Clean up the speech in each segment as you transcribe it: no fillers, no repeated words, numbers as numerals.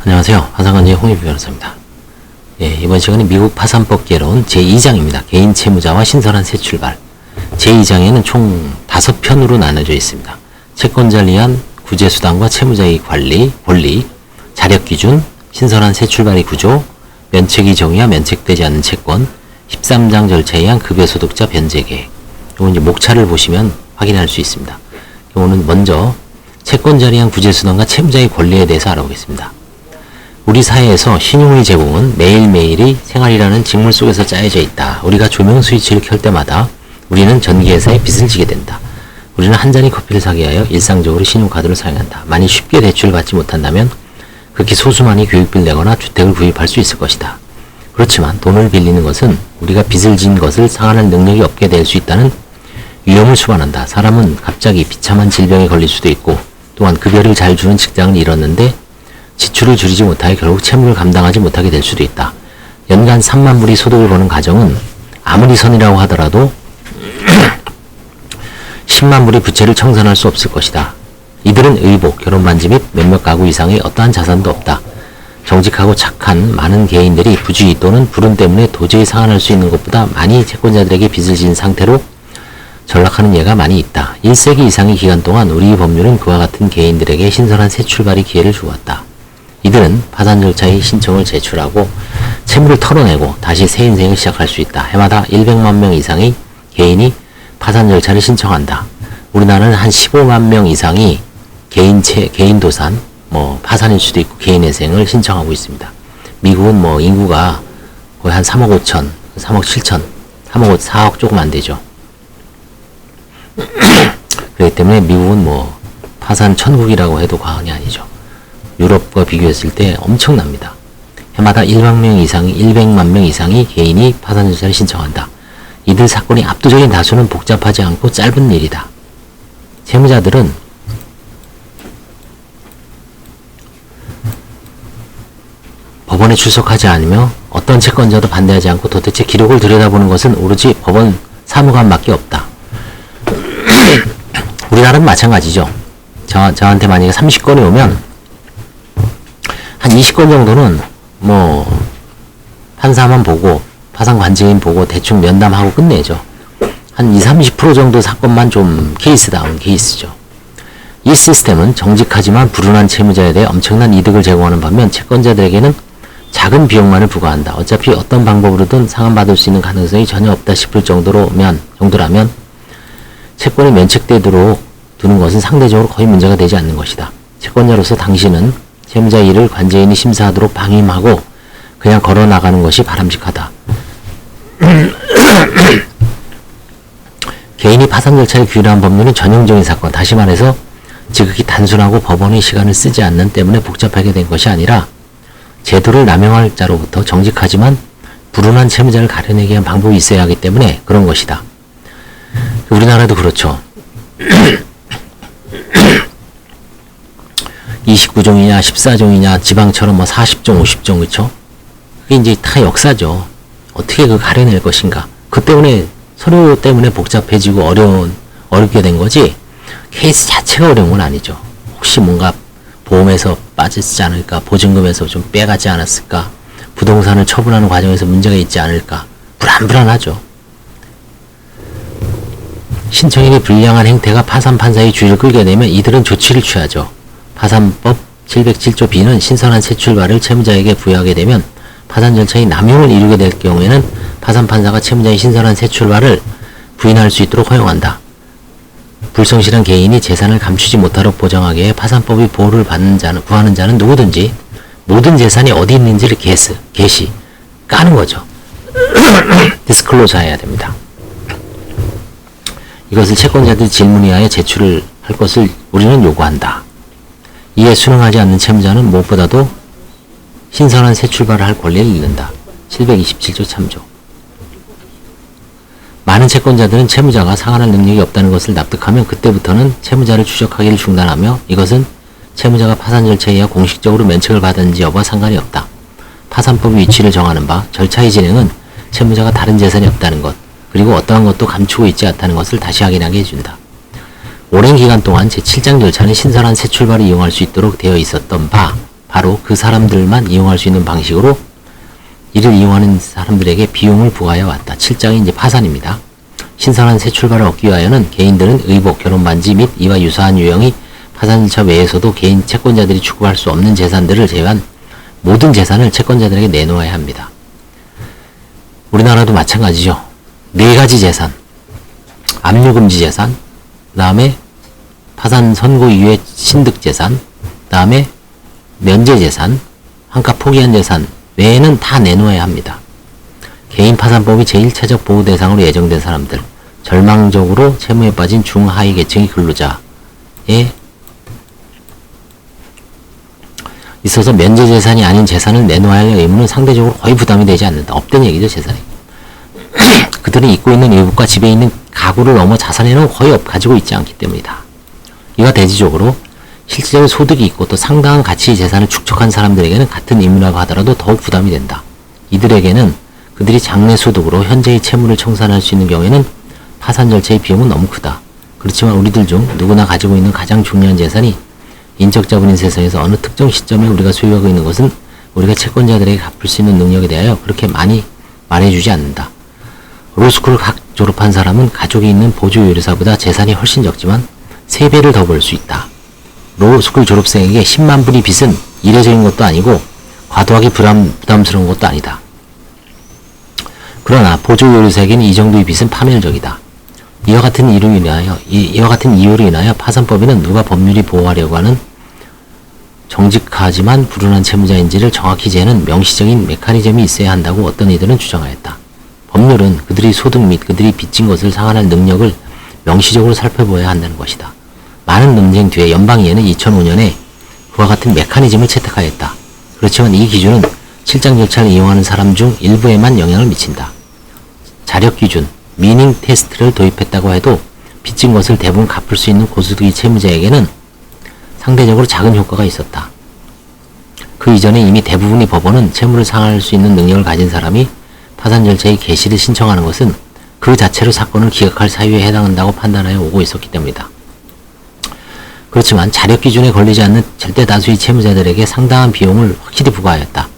안녕하세요. 화상관계 홍익 변호사입니다. 이번 시간은 미국 파산법 개론 제2장입니다. 개인 채무자와 신선한 새 출발. 제2장에는 총 5편으로 나눠져 있습니다. 채권자를 위한 구제수단과 채무자의 관리, 권리, 자력기준, 신선한 새 출발의 구조, 면책의 정의와 면책되지 않는 채권, 13장 절차에 의한 급여소득자 변제계획. 이건 이제 목차를 보시면 확인할 수 있습니다. 오늘 먼저 채권자를 위한 구제수단과 채무자의 권리에 대해서 알아보겠습니다. 우리 사회에서 신용의 제공은 매일매일이 생활이라는 직물 속에서 짜여져 있다. 우리가 조명 스위치를 켤 때마다 우리는 전기회사에 빚을 지게 된다. 우리는 한 잔의 커피를 사기 위하여 일상적으로 신용카드를 사용한다. 만일 쉽게 대출을 받지 못한다면 극히 소수만이 교육비를 내거나 주택을 구입할 수 있을 것이다. 그렇지만 돈을 빌리는 것은 우리가 빚을 진 것을 상환할 능력이 없게 될 수 있다는 위험을 수반한다. 사람은 갑자기 비참한 질병에 걸릴 수도 있고 또한 급여를 잘 주는 직장을 잃었는데 지출을 줄이지 못하여 결국 채무를 감당하지 못하게 될 수도 있다. 연간 3만 불이 소득을 버는 가정은 아무리 선이라고 하더라도 10만 불의 부채를 청산할 수 없을 것이다. 이들은 의복, 결혼 반지 및 몇몇 가구 이상의 어떠한 자산도 없다. 정직하고 착한 많은 개인들이 부주의 또는 불운 때문에 도저히 상환할 수 있는 것보다 많이 채권자들에게 빚을 진 상태로 전락하는 예가 많이 있다. 1세기 이상의 기간 동안 우리 법률은 그와 같은 개인들에게 신선한 새 출발의 기회를 주었다. 이들은 파산 절차의 신청을 제출하고 채무를 털어내고 다시 새 인생을 시작할 수 있다. 해마다 100만 명 이상의 개인이 파산 절차를 신청한다. 우리나라는 한 15만 명 이상이 개인 도산, 파산일 수도 있고 개인회생을 신청하고 있습니다. 미국은 인구가 거의 한 3억 5천, 3억 7천, 4억 조금 안 되죠. 그렇기 때문에 미국은 파산 천국이라고 해도 과언이 아니죠. 유럽과 비교했을 때 엄청납니다. 해마다 100만 명 이상이 개인이 파산 절차를 신청한다. 이들 사건의 압도적인 다수는 복잡하지 않고 짧은 일이다. 채무자들은 법원에 출석하지 않으며 어떤 채권자도 반대하지 않고 도대체 기록을 들여다보는 것은 오로지 법원 사무관밖에 없다. 우리나라는 마찬가지죠. 저한테 만약에 30건이 오면 한 20건 정도는 판사만 보고 파산 관제인 보고 대충 면담하고 끝내죠. 한 20-30% 정도 사건만 좀 케이스다운 케이스죠. 이 시스템은 정직하지만 불운한 채무자에 대해 엄청난 이득을 제공하는 반면 채권자들에게는 작은 비용만을 부과한다. 어차피 어떤 방법으로든 상환받을 수 있는 가능성이 전혀 없다 싶을 정도라면 채권이 면책되도록 두는 것은 상대적으로 거의 문제가 되지 않는 것이다. 채권자로서 당신은 채무자의 일을 관제인이 심사하도록 방임하고 그냥 걸어나가는 것이 바람직하다. 개인이 파산 절차를 규율한 법률은 전형적인 사건, 다시 말해서 지극히 단순하고 법원의 시간을 쓰지 않는 때문에 복잡하게 된 것이 아니라 제도를 남용할 자로부터 정직하지만 불운한 채무자를 가려내기 위한 방법이 있어야 하기 때문에 그런 것이다. 우리나라도 그렇죠. 29종이냐 14종이냐 지방처럼 40종 50종 그쵸? 그게 이제 다 역사죠. 어떻게 그걸 가려낼 것인가. 그 때문에 서류 때문에 복잡해지고 어렵게 된 거지 케이스 자체가 어려운 건 아니죠. 혹시 뭔가 보험에서 빠지지 않을까, 보증금에서 좀 빼가지 않았을까, 부동산을 처분하는 과정에서 문제가 있지 않을까, 불안하죠. 신청인의 불량한 행태가 파산 판사의 주의를 끌게 되면 이들은 조치를 취하죠. 파산법 707조 B는 신선한 새 출발을 채무자에게 부여하게 되면 파산 절차의 남용을 이루게 될 경우에는 파산 판사가 채무자의 신선한 새 출발을 부인할 수 있도록 허용한다. 불성실한 개인이 재산을 감추지 못하도록 보장하기 위해 파산법의 보호를 구하는 자는 누구든지 모든 재산이 어디 있는지를 게시, 까는 거죠. 디스클로저 해야 됩니다. 이것을 채권자들이 질문 이하에 제출을 할 것을 우리는 요구한다. 이에 순응하지 않는 채무자는 무엇보다도 신선한 새 출발을 할 권리를 잃는다. 727조 참조. 많은 채권자들은 채무자가 상환할 능력이 없다는 것을 납득하면 그때부터는 채무자를 추적하기를 중단하며 이것은 채무자가 파산 절차에 의해 공식적으로 면책을 받았는지 여부와 상관이 없다. 파산법의 위치를 정하는 바 절차의 진행은 채무자가 다른 재산이 없다는 것 그리고 어떠한 것도 감추고 있지 않다는 것을 다시 확인하게 해준다. 오랜 기간 동안 제7장 절차는 신선한 새 출발을 이용할 수 있도록 되어 있었던 바 바로 그 사람들만 이용할 수 있는 방식으로 이를 이용하는 사람들에게 비용을 부과해 왔다. 7장이 이제 파산입니다. 신선한 새 출발을 얻기 위하여는 개인들은 의복, 결혼반지 및 이와 유사한 유형이 파산 절차 외에서도 개인 채권자들이 추구할 수 없는 재산들을 제외한 모든 재산을 채권자들에게 내놓아야 합니다. 우리나라도 마찬가지죠. 4가지 재산, 압류금지 재산, 그 다음에 파산 선고 이후의 신득재산, 그 다음에 면제재산, 한가 포기한 재산 외에는 다 내놓아야 합니다. 개인 파산법이 제1차적 보호 대상으로 예정된 사람들, 절망적으로 채무에 빠진 중하위 계층의 근로자에 있어서 면제재산이 아닌 재산을 내놓아야 할 의무는 상대적으로 거의 부담이 되지 않는다. 없던 얘기죠, 재산이. 그들은 입고 있는 의복과 집에 있는 가구를 넘어 자산에는 거의 가지고 있지 않기 때문이다. 이와 대지적으로 실질적인 소득이 있고 또 상당한 가치의 재산을 축적한 사람들에게는 같은 의무라고 하더라도 더욱 부담이 된다. 이들에게는 그들이 장래 소득으로 현재의 채무를 청산할 수 있는 경우에는 파산 절차의 비용은 너무 크다. 그렇지만 우리들 중 누구나 가지고 있는 가장 중요한 재산이 인적 자본인 세상에서 어느 특정 시점에 우리가 소유하고 있는 것은 우리가 채권자들에게 갚을 수 있는 능력에 대하여 그렇게 많이 말해주지 않는다. 로스쿨을 각 졸업한 사람은 가족이 있는 보조요리사보다 재산이 훨씬 적지만 3배를 더 벌 수 있다. 로스쿨 졸업생에게 10만 불이 빚은 이례적인 것도 아니고 과도하게 부담스러운 것도 아니다. 그러나 보조요리사에게는 이 정도의 빚은 파멸적이다. 이와 같은 이유로 인하여 파산법에는 누가 법률이 보호하려고 하는 정직하지만 불운한 채무자인지를 정확히 재는 명시적인 메커니즘이 있어야 한다고 어떤 이들은 주장하였다. 법률은 그들의 소득 및 그들이 빚진 것을 상환할 능력을 명시적으로 살펴보아야 한다는 것이다. 많은 논쟁 뒤에 연방의회는 2005년에 그와 같은 메커니즘을 채택하였다. 그렇지만 이 기준은 실장 절차를 이용하는 사람 중 일부에만 영향을 미친다. 자력기준, 미닝 테스트를 도입했다고 해도 빚진 것을 대부분 갚을 수 있는 고소득의 채무자에게는 상대적으로 작은 효과가 있었다. 그 이전에 이미 대부분의 법원은 채무를 상환할 수 있는 능력을 가진 사람이 파산 절차의 개시를 신청하는 것은 그 자체로 사건을 기각할 사유에 해당한다고 판단하여 오고 있었기 때문이다. 그렇지만 자력 기준에 걸리지 않는 절대 다수의 채무자들에게 상당한 비용을 확실히 부과하였다.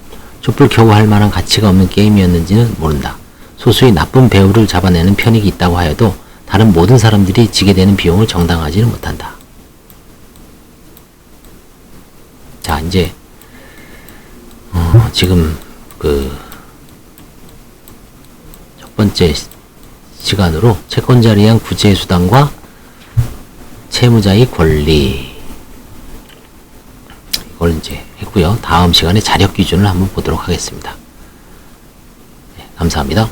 촛불 겨우 할 만한 가치가 없는 게임이었는지는 모른다. 소수의 나쁜 배우를 잡아내는 편익이 있다고 하여도 다른 모든 사람들이 지게 되는 비용을 정당화하지는 못한다. 자, 이제 지금 첫 번째 시간으로 채권자를 위한 구제수단과 채무자의 권리 이걸 이제 했고요. 다음 시간에 자력 기준을 한번 보도록 하겠습니다. 네, 감사합니다.